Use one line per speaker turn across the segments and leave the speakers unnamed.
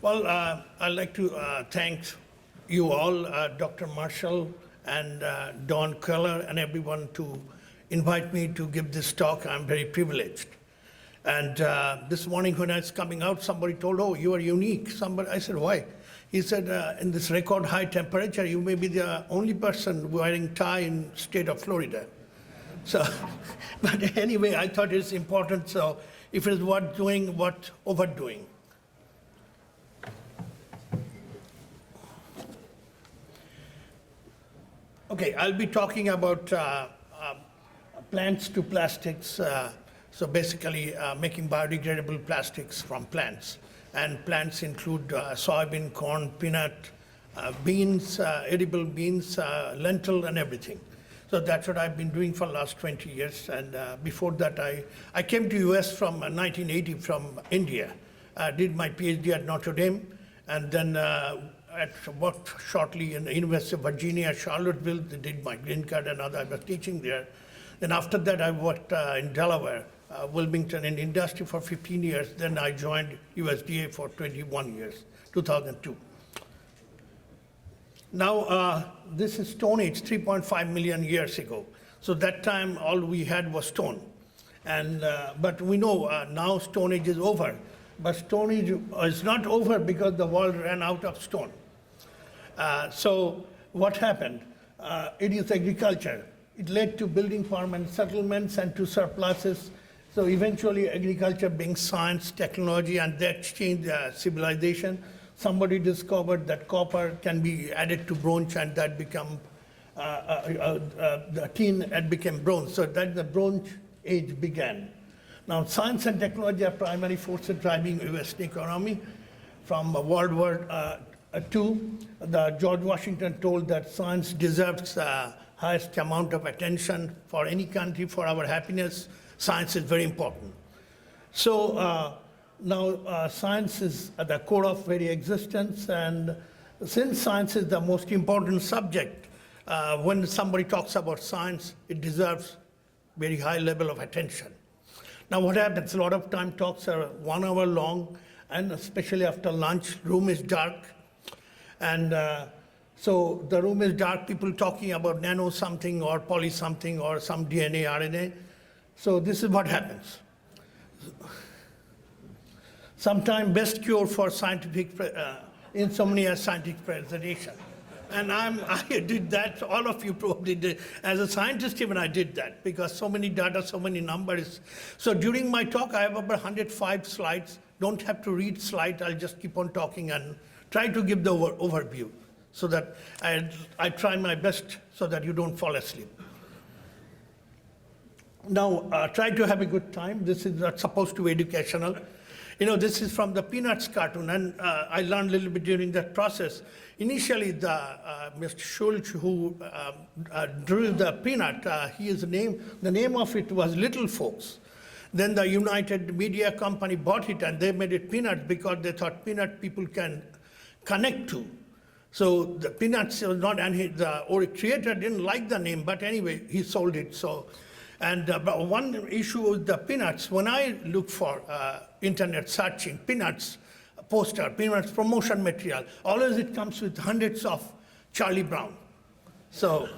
Well, I'd like to thank you all, Dr. Marshall and Don Keller and everyone to invite me to give this talk. I'm very privileged. And this morning when I was coming out, somebody told, oh, you are unique. I said, why? He said, in this record high temperature, you may be the only person wearing tie in state of Florida. So, but anyway, I thought it's important. So if it is worth doing, what overdoing? Okay, I'll be talking about plants to plastics. So basically making biodegradable plastics from plants. And plants include soybean, corn, peanut, beans, edible beans, lentil, and everything. So that's what I've been doing for the last 20 years. And before that, I came to US from 1980 from India. I did my PhD at Notre Dame, and then I worked shortly in the University of Virginia, Charlottesville. They did my green card and other. I was teaching there. Then after that, I worked in Delaware, Wilmington, in industry for 15 years. Then I joined USDA for 21 years, 2002. Now, this is Stone Age, 3.5 million years ago. So that time, all we had was stone. And, but we know now Stone Age is over. But Stone Age is not over because the world ran out of stone. So what happened? It is agriculture. It led to building permanent settlements and to surpluses. So eventually agriculture being science, technology, and that changed civilization. Somebody discovered that copper can be added to bronze, and that become, the tin had become bronze. So that the Bronze Age began. Now science and technology are primary forces driving US economy. From World War II, George Washington told that science deserves the highest amount of attention for any country, for our happiness. Science is very important. So now science is at the core of very existence, and since science is the most important subject, when somebody talks about science, it deserves very high level of attention. Now what happens, a lot of time talks are 1 hour long, and especially after lunch, room is dark. And so the room is dark, people talking about nano something or poly something or some DNA, RNA. So this is what happens. Sometimes best cure for scientific insomnia, scientific presentation. And I did that, all of you probably did. As a scientist, even I did that, because so many data, so many numbers. So during my talk, I have about 105 slides. Don't have to read slides, I'll just keep on talking and try to give the overview, so that I try my best so that you don't fall asleep. Now, try to have a good time. This is not supposed to be educational. You know, this is from the Peanuts cartoon, and I learned a little bit during that process. Initially, Mr. Schultz, who drew the peanut, the name of it was Little Folks. Then the United Media Company bought it, and they made it Peanuts because they thought peanut people can connect to. So the Peanuts was not, and the creator didn't like the name, but anyway, he sold it. So, and one issue with the Peanuts, when I look for internet searching, Peanuts poster, Peanuts promotion material, always it comes with hundreds of Charlie Brown. So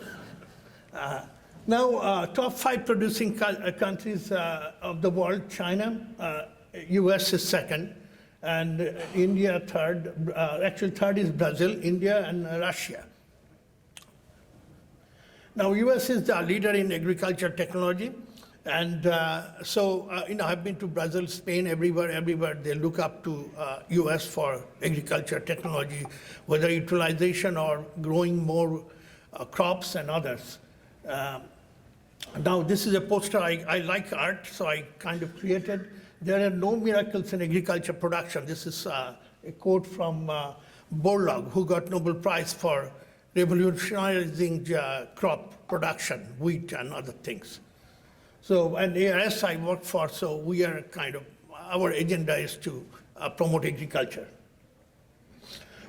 now top 5 producing countries of the world: China, US is second, and India third. Actually third is Brazil, India, and Russia. Now US is the leader in agriculture technology. And so, you know, I've been to Brazil, Spain, everywhere they look up to US for agriculture technology, whether utilization or growing more crops and others. Now, this is a poster. I like art, so I kind of created. There are no miracles in agriculture production. This is a quote from Borlaug, who got Nobel Prize for revolutionizing crop production, wheat and other things. So, and ARS I work for, so we are kind of, our agenda is to promote agriculture.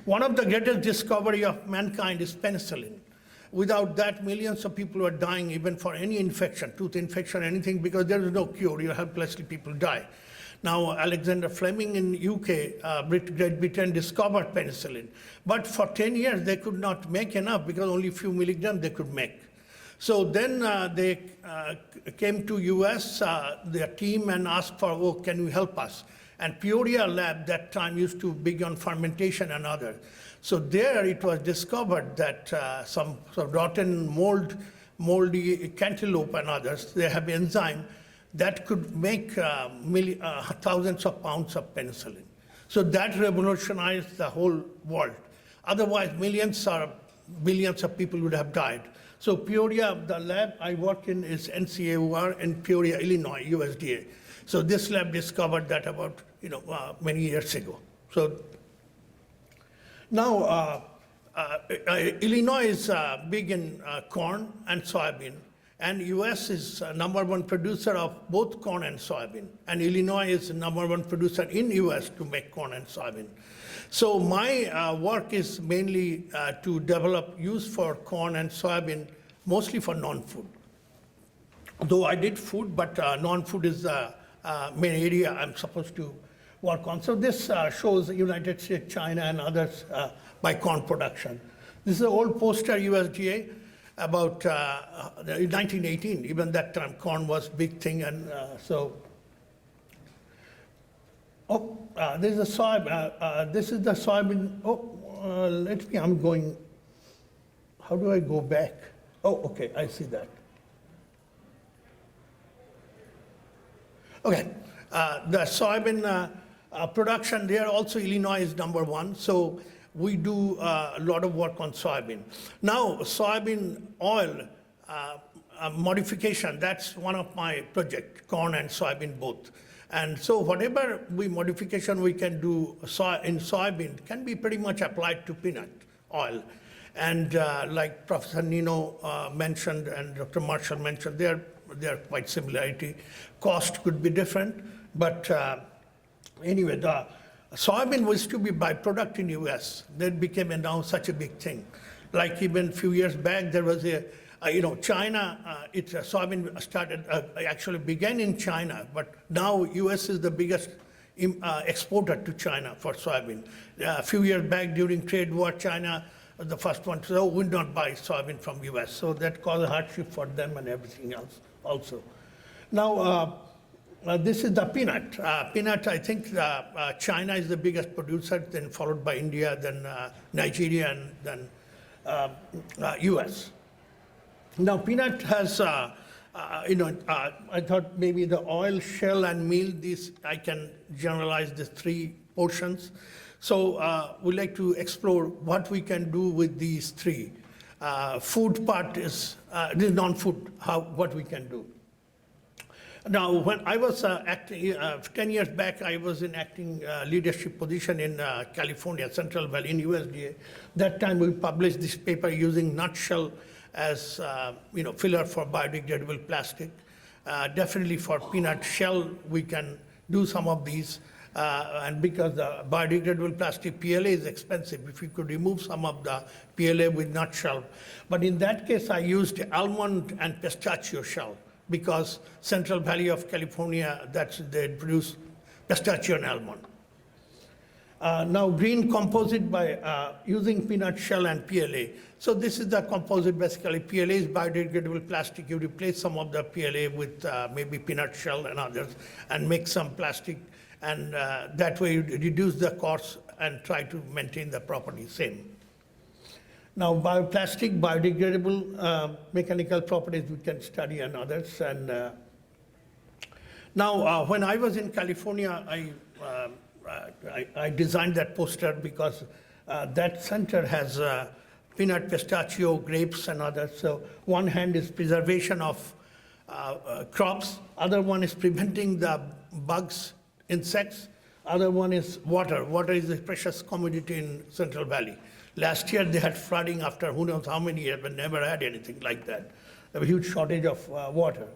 One of the greatest discovery of mankind is penicillin. Without that, millions of people are dying even for any infection, tooth infection, anything, because there is no cure. You helplessly people die. Now, Alexander Fleming in UK, Great Britain, discovered penicillin. But for 10 years, they could not make enough because only a few milligrams they could make. So then they came to US, their team, and asked for, oh, can you help us? And Peoria lab that time used to be big on fermentation and others. So there it was discovered that some rotten moldy cantaloupe and others, they have enzyme that could make thousands of pounds of penicillin. So that revolutionized the whole world. Otherwise, millions or billions of people would have died. So Peoria, the lab I work in is NCAUR in Peoria, Illinois, USDA. So this lab discovered that about many years ago. So now Illinois is big in corn and soybean, and US is #1 producer of both corn and soybean, and Illinois is #1 producer in US to make corn and soybean. So my work is mainly to develop use for corn and soybean, mostly for non-food. Though I did food, but non-food is the main area I'm supposed to work on. So this shows the United States, China, and others by corn production. This is an old poster USDA about 1918. Even that time, corn was a big thing, and this is a soybean. This is the soybean. I'm going. How do I go back? Oh, okay, I see that. Okay, the soybean production there also Illinois is #1. So we do a lot of work on soybean. Now, soybean oil modification, that's one of my projects, corn and soybean both. And so whatever modification we can do in soybean can be pretty much applied to peanut oil. And like Professor Nino mentioned and Dr. Marshall mentioned, they're quite similarity. Cost could be different, but anyway, the soybean was to be byproduct in US. That became now such a big thing. Like even a few years back, there was China, soybean started, actually began in China, but now US is the biggest exporter to China for soybean. A few years back during trade war, China was the first one to say, oh, we don't buy soybean from US. So that caused a hardship for them and everything else also. Now, this is the peanut. Peanut, I think China is the biggest producer, then followed by India, then Nigeria, and then US. Now, peanut has, I thought maybe the oil, shell, and meal, I can generalize the three portions. So we'd like to explore what we can do with these three. Food part is non-food, what we can do. Now, when I was acting, 10 years back, I was in acting leadership position in California, Central Valley, in USDA. That time we published this paper using nutshell as filler for biodegradable plastic. Definitely for peanut shell, we can do some of these. And because the biodegradable plastic PLA is expensive, if we could remove some of the PLA with nut shell. But in that case, I used almond and pistachio shell, because Central Valley of California, they produce pistachio and almond. Now, green composite by using peanut shell and PLA. So this is the composite, basically. PLA is biodegradable plastic. You replace some of the PLA with maybe peanut shell and others, and make some plastic, and that way you reduce the cost and try to maintain the property same. Now, bioplastic, biodegradable mechanical properties we can study and others. And now, when I was in California, I designed that poster because that center has peanut, pistachio, grapes, and others. So one hand is preservation of crops, other one is preventing the bugs, insects, other one is water. Water is a precious commodity in Central Valley. Last year, they had flooding after who knows how many years, but never had anything like that. There was a huge shortage of water.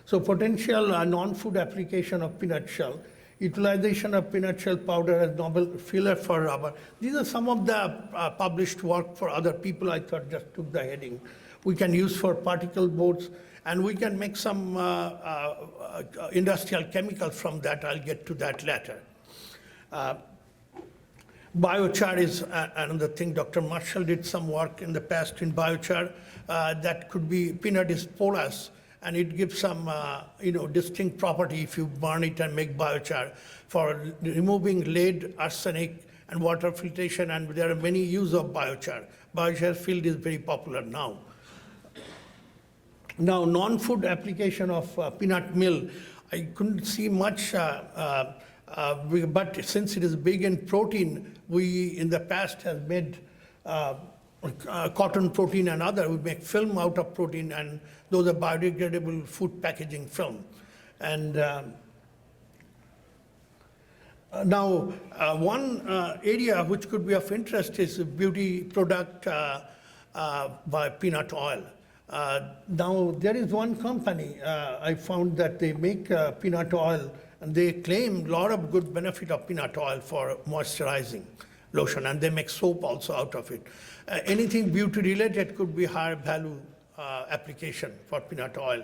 So potential non-food application of peanut shell, utilization of peanut shell powder as novel filler for rubber. These are some of the published work for other people. I thought just took the heading. We can use for particle boards, and we can make some industrial chemicals from that. I'll get to that later. Biochar is another thing. Dr. Marshall did some work in the past in biochar. That could be, peanut is porous, and it gives some distinct property if you burn it and make biochar for removing lead, arsenic, and water filtration, and there are many uses of biochar. Biochar field is very popular now. Now, non-food application of peanut meal, I couldn't see much, but since it is big in protein, we in the past have made cotton protein and other. We make film out of protein, and those are biodegradable food packaging film. And now, one area which could be of interest is a beauty product by peanut oil. Now, there is one company, I found that they make peanut oil, and they claim a lot of good benefit of peanut oil for moisturizing lotion, and they make soap also out of it. Anything beauty related could be higher value application for peanut oil.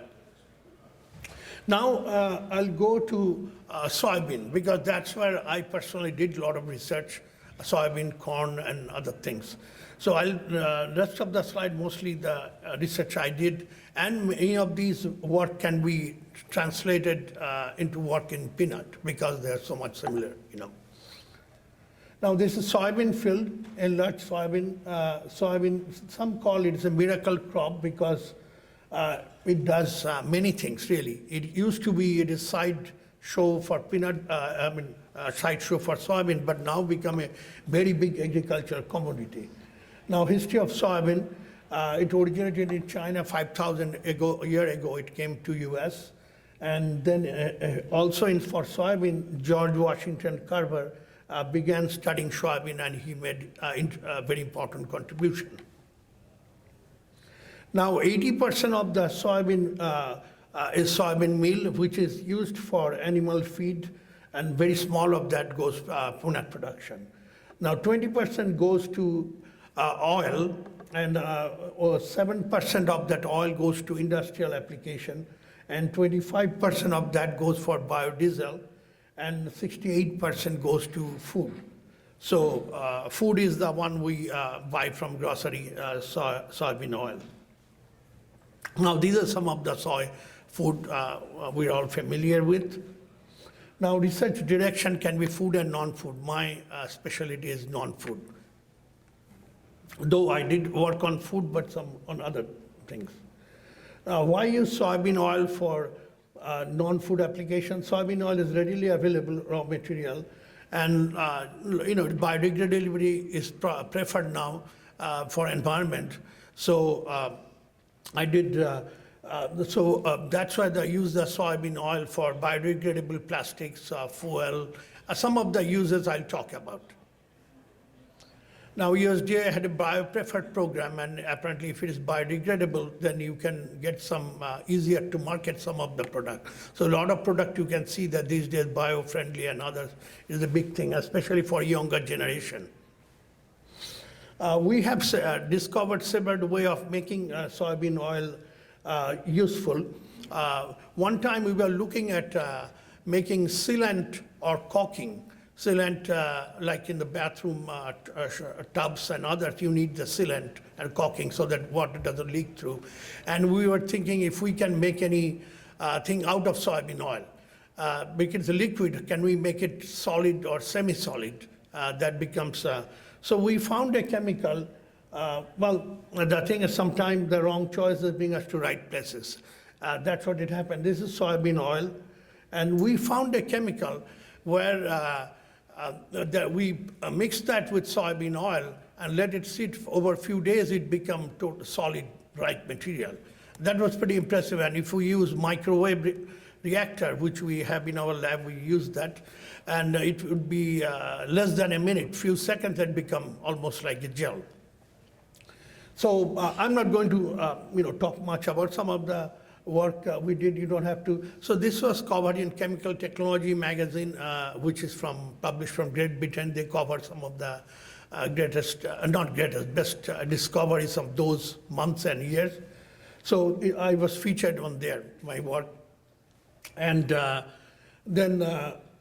Now, I'll go to soybean, because that's where I personally did a lot of research, soybean, corn, and other things. So rest of the slide, mostly the research I did, and many of these work can be translated into work in peanut, because they're so much similar, Now, this is soybean field, enlarged soybean. Soybean, some call it a miracle crop because it does many things, really. It used to be a side show for peanut, side show for soybean, but now become a very big agricultural commodity. Now, history of soybean, it originated in China 5,000 years ago. It came to US. And then also for soybean, George Washington Carver began studying soybean, and he made a very important contribution. Now, 80% of the soybean is soybean meal, which is used for animal feed, and very small of that goes peanut production. Now, 20% goes to oil, and 7% of that oil goes to industrial application, and 25% of that goes for biodiesel, and 68% goes to food. So food is the one we buy from grocery, soybean oil. Now, these are some of the soy food we're all familiar with. Now, research direction can be food and non-food. My specialty is non-food. Though I did work on food, but some on other things. Why use soybean oil for non-food application? Soybean oil is readily available raw material, and biodegradability is preferred now for environment. So I did. That's why they use the soybean oil for biodegradable plastics, fuel. Some of the uses I'll talk about. Now, USDA had a bio-preferred program, and apparently if it is biodegradable, then you can get some easier to market some of the product. So a lot of product you can see that these days bio-friendly and others is a big thing, especially for younger generation. We have discovered several way of making soybean oil useful. One time we were looking at making sealant or caulking. Sealant, like in the bathroom tubs and others, you need the sealant and caulking so that water doesn't leak through. And we were thinking if we can make any thing out of soybean oil, because the liquid, can we make it solid or semi-solid? That becomes, so we found a chemical. Well, the thing is sometimes the wrong choices bring us to right places. That's what it happened. This is soybean oil, and we found a chemical where that we mix that with soybean oil and let it sit over a few days, it becomes solid, right material. That was pretty impressive, and if we use microwave reactor, which we have in our lab, we use that, and it would be less than a minute, few seconds, and become almost like a gel. So I'm not going to talk much about some of the work we did. You don't have to. So this was covered in Chemical Technology magazine, which is published from Great Britain. They covered some of the best discoveries of those months and years. So I was featured on there, my work. And then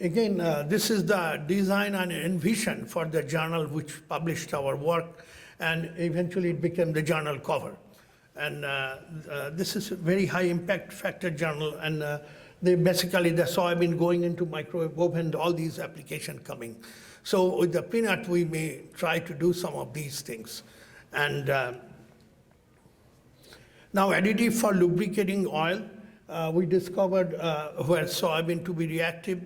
again, this is the design and envision for the journal which published our work, and eventually it became the journal cover. And this is a very high impact factor journal, and they basically the soybean going into microwave oven, all these applications coming. So with the peanut, we may try to do some of these things. And now additive for lubricating oil, we discovered where soybean to be reactive,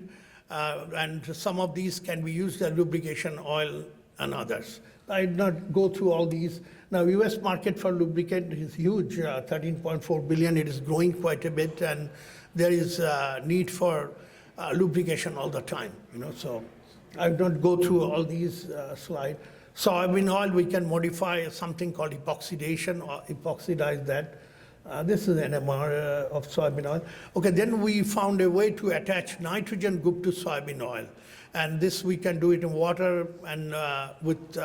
and some of these can be used as lubrication oil and others. I did not go through all these. Now, US market for lubricant is huge, 13.4 billion. It is growing quite a bit, and there is need for lubrication all the time. So I will not go through all these slides. Soybean oil, we can modify something called epoxidation or epoxidize that. This is NMR of soybean oil. Okay, then we found a way to attach nitrogen group to soybean oil. And this we can do it in water and with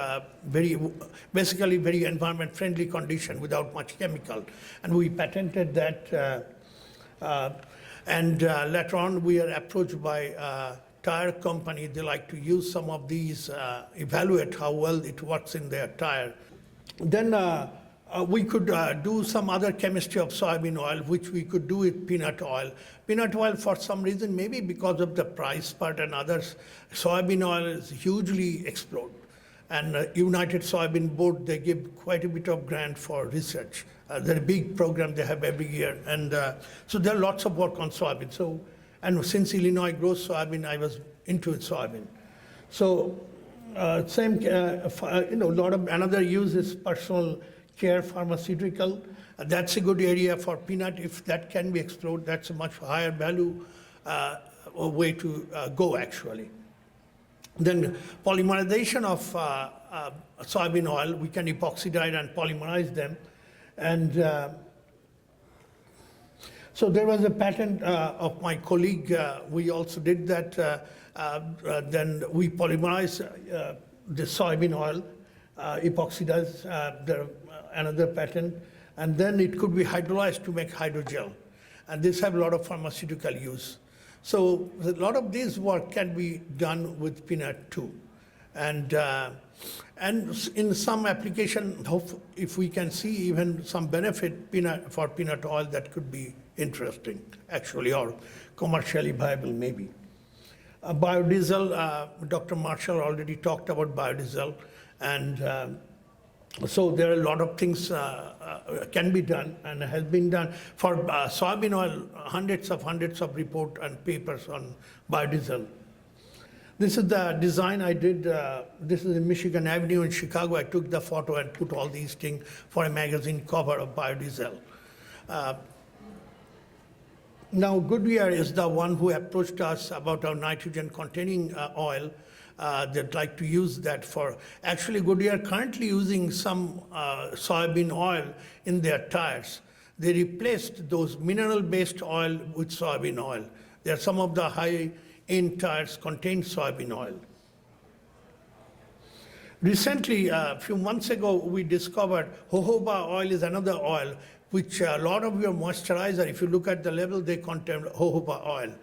basically very environment-friendly condition without much chemical. And we patented that. And later on, we are approached by a tire company. They like to use some of these, evaluate how well it works in their tire. Then we could do some other chemistry of soybean oil, which we could do with peanut oil. Peanut oil, for some reason, maybe because of the price part and others, soybean oil is hugely explode. And United Soybean Board, they give quite a bit of grant for research. They're a big program they have every year. And so there are lots of work on soybean. So, and since Illinois grows soybean, I was into soybean. So same, lot of another use is personal care, pharmaceutical. That's a good area for peanut. If that can be explored, that's a much higher value way to go, actually. Then polymerization of soybean oil, we can epoxidize and polymerize them. And so there was a patent of my colleague. We also did that. Then we polymerize the soybean oil, epoxidize another patent, and then it could be hydrolyzed to make hydrogel. And this have a lot of pharmaceutical use. So a lot of this work can be done with peanut too. And in some application, if we can see even some benefit for peanut oil, that could be interesting, actually, or commercially viable maybe. Biodiesel, Dr. Marshall already talked about biodiesel. And so there are a lot of things can be done and has been done. For soybean oil, hundreds of reports and papers on biodiesel. This is the design I did. This is in Michigan Avenue in Chicago. I took the photo and put all these things for a magazine cover of biodiesel. Now, Goodyear is the one who approached us about our nitrogen-containing oil. They'd like to use that for, actually Goodyear currently using some soybean oil in their tires. They replaced those mineral-based oil with soybean oil. There are some of the high-end tires contain soybean oil. Recently, a few months ago, we discovered jojoba oil is another oil, which a lot of your moisturizer, if you look at the label, they contain jojoba oil.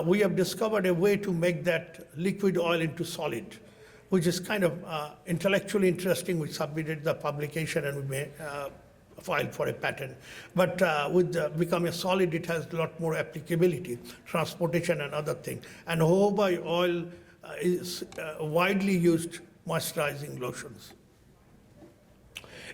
We have discovered a way to make that liquid oil into solid, which is kind of intellectually interesting. We submitted the publication and we may file for a patent. But with become a solid, it has a lot more applicability, transportation and other things. And jojoba oil is widely used moisturizing lotions.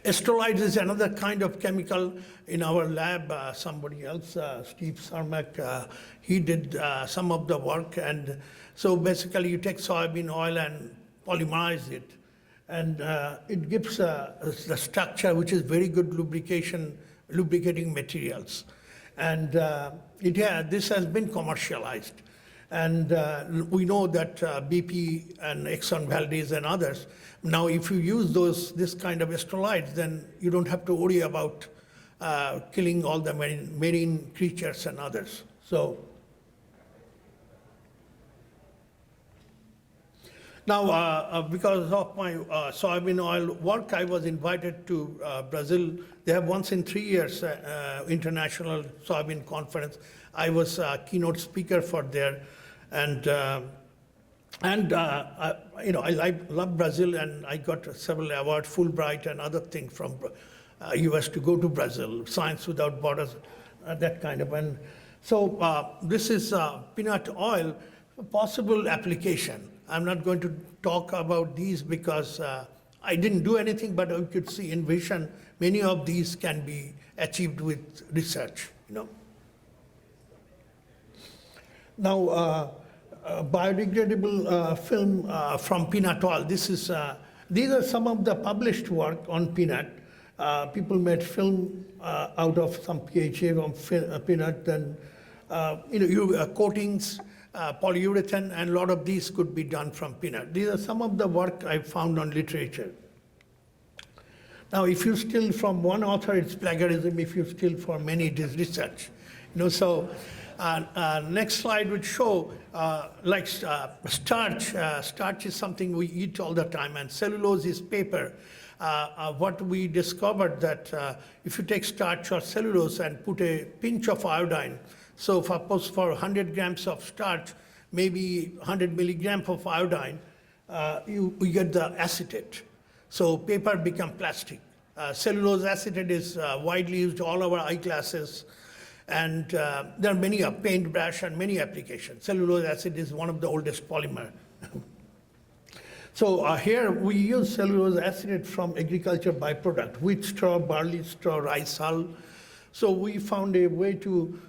Esterolide is another kind of chemical in our lab. Somebody else, Steve Sarmak, he did some of the work. And so basically you take soybean oil and polymerize it. And it gives the structure, which is very good lubricating materials. And this has been commercialized. And we know that BP and Exxon Valdez and others, now if you use this kind of esterolides, then you don't have to worry about killing all the marine creatures and others. Now, because of my soybean oil work, I was invited to Brazil. They have once in 3 years international soybean conference. I was a keynote speaker for there, and I love Brazil, and I got several awards, Fulbright and other things from US to go to Brazil, Science Without Borders, that kind of. And so this is peanut oil, possible application. I'm not going to talk about these because I didn't do anything, but you could see, envision, many of these can be achieved with research, Now, biodegradable film from peanut oil. These are some of the published work on peanut. People made film out of some PHA from peanut, and coatings, polyurethane, and a lot of these could be done from peanut. These are some of the work I found on literature. Now, if you steal from one author, it's plagiarism. If you steal from many, it is research. So next slide would show starch. Starch is something we eat all the time, and cellulose is paper. What we discovered that if you take starch or cellulose and put a pinch of iodine, so for 100 grams of starch, maybe 100 milligrams of iodine, you get the acetate. So paper become plastic. Cellulose acetate is widely used all over eyeglasses, and there are many, a paintbrush and many applications. Cellulose acetate is one of the oldest polymer. So here we use cellulose acetate from agriculture byproduct, wheat straw, barley straw, rice hull. So we found a way to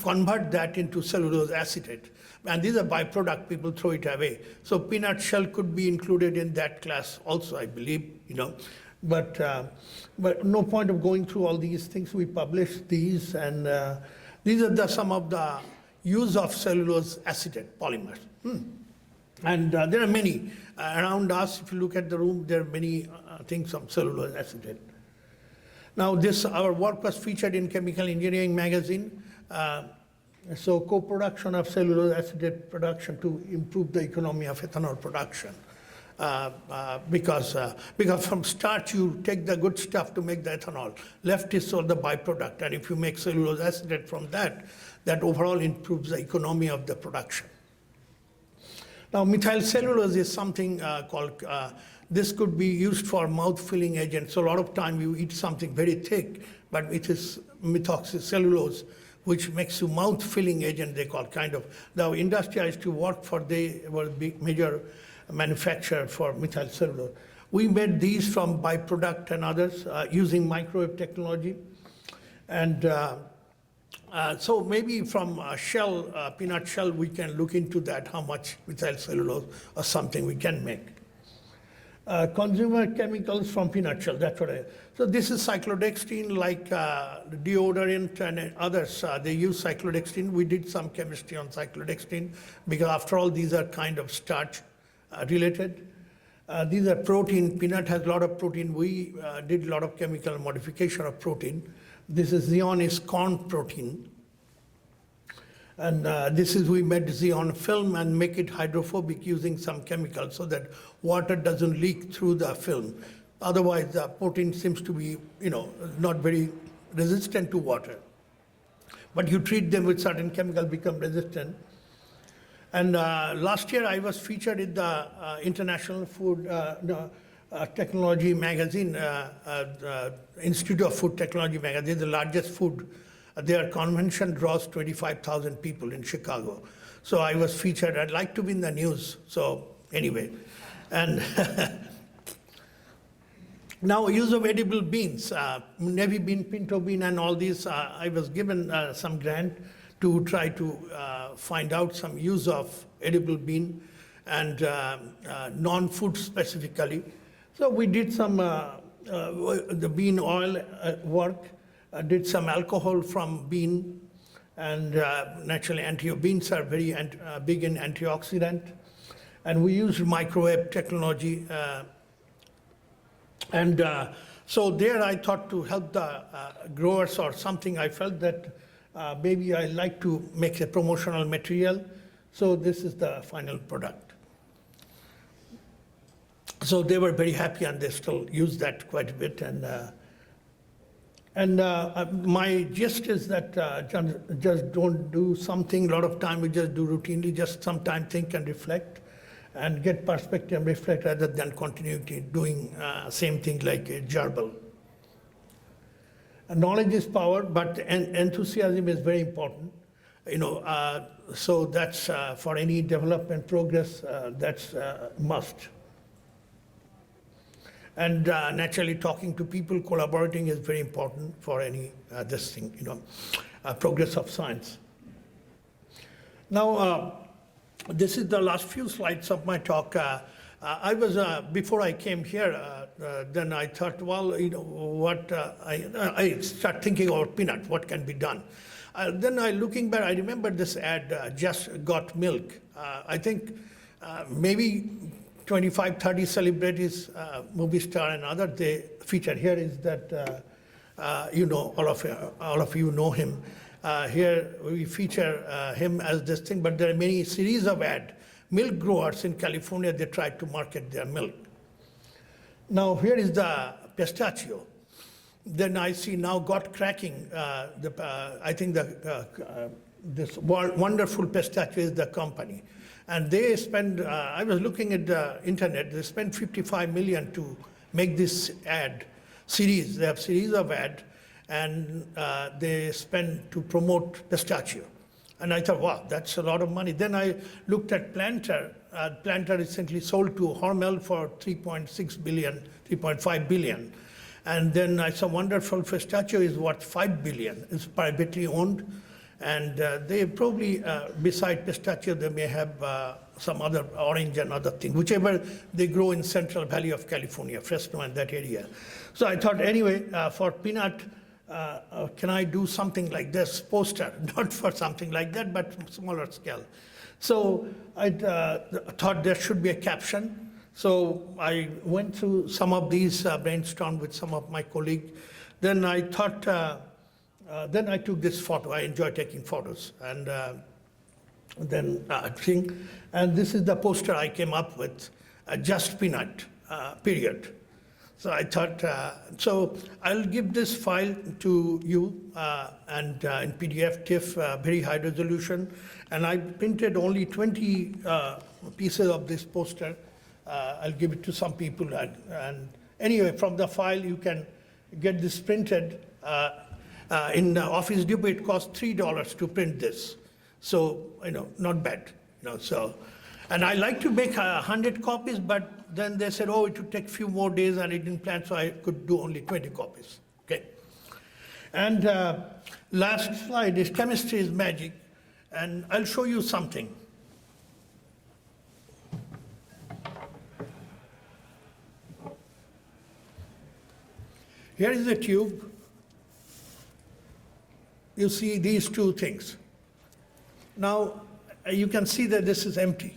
convert that into cellulose acetate. And these are byproduct, people throw it away. So peanut shell could be included in that class also, I believe, But no point of going through all these things. We published these, and these are some of the use of cellulose acetate polymers. And there are many around us. If you look at the room, there are many things of cellulose acetate. Now, our work was featured in Chemical Engineering magazine. So co-production of cellulose acetate production to improve the economy of ethanol production. Because from starch you take the good stuff to make the ethanol. Left is all the byproduct, and if you make cellulose acetate from that, that overall improves the economy of the production. Now, methyl cellulose is something called, this could be used for mouth-filling agent. So a lot of time you eat something very thick, but it is methoxycellulose, which makes you mouth-filling agent, they call kind of. The industry I used to work for, they were big major manufacturer for methyl cellulose. We made these from byproduct and others using microwave technology. And so maybe from peanut shell, we can look into that, how much methyl cellulose or something we can make. Consumer chemicals from peanut shell, that's what so this is cyclodextrin, like deodorant and others. They use cyclodextrin. We did some chemistry on cyclodextrin, because after all, these are kind of starch related. These are protein. Peanut has a lot of protein. We did a lot of chemical modification of protein. This is Zeon is corn protein. And we made Zeon film and make it hydrophobic using some chemicals so that water doesn't leak through the film. Otherwise, the protein seems to be, not very resistant to water. But you treat them with certain chemical, become resistant. And last year, I was featured in the International Food Technology magazine, Institute of Food Technology magazine, the largest food. Their convention draws 25,000 people in Chicago. So I was featured. I'd like to be in the news. So anyway, and now use of edible beans, navy bean, pinto bean, and all these. I was given some grant to try to find out some use of edible bean and non-food specifically. So we did some the bean oil work, did some alcohol from bean, and naturally beans are very big in antioxidant. And we used microwave technology. So there I thought to help the growers or something, I felt that maybe I like to make a promotional material. So this is the final product. So they were very happy, and they still use that quite a bit. My gist is that just don't do something a lot of time. We just do routinely, just sometime think and reflect and get perspective and reflect rather than continue doing same thing like a gerbil. Knowledge is power, but enthusiasm is very important. So that's for any development progress, that's must. And naturally, talking to people, collaborating is very important for any this thing, progress of science. Now, this is the last few slides of my talk. I was before I came here. Then I thought, well, what I start thinking about peanut. What can be done? Then looking back, I remember this ad, Just Got Milk. I think maybe 25, 30 celebrities, movie star and other, they feature. Here is that, all of you know him. Here we feature him as this thing, but there are many series of ads. Milk growers in California, they try to market their milk. Now here is the pistachio. Then I see now got cracking. I think this wonderful pistachio is the company. And they spend, I was looking at the internet, they spend 55 million to make this ad series. They have series of ads, and they spend to promote pistachio. And I thought, wow, that's a lot of money. Then I looked at Planter. Planter recently sold to Hormel for 3.6 billion, 3.5 billion. And then I saw wonderful pistachio is worth 5 billion. It's privately owned. And they probably, beside pistachio, they may have some other orange and other thing, whichever they grow in Central Valley of California, Fresno and that area. So I thought, anyway, for peanut, can I do something like this poster? Not for something like that, but smaller scale. So I thought there should be a caption. So I went through some of these, brainstormed with some of my colleagues. Then I thought, then I took this photo. I enjoy taking photos. And then and this is the poster I came up with, Just Peanut, period. So I thought, so I'll give this file to you and in PDF, TIFF, very high resolution. And I printed only 20 pieces of this poster. I'll give it to some people. And anyway, from the file, you can get this printed. In Office Depot, it costs $3 to print this. So, not bad. So, and I like to make 100 copies, but then they said, oh, it would take a few more days, and I didn't plan, so I could do only 20 copies. Okay. And last slide is chemistry is magic, and I'll show you something. Here is a tube. You see these two things. Now, you can see that this is empty.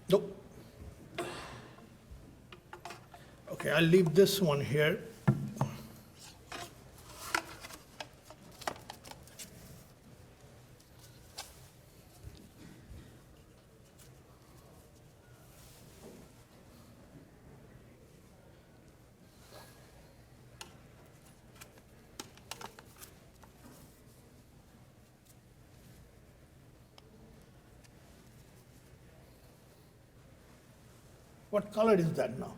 Nope. Okay, I'll leave this one here. What color is that now?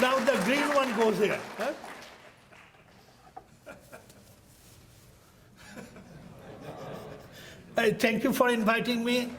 Now the green one goes here. Huh? Thank you for inviting me.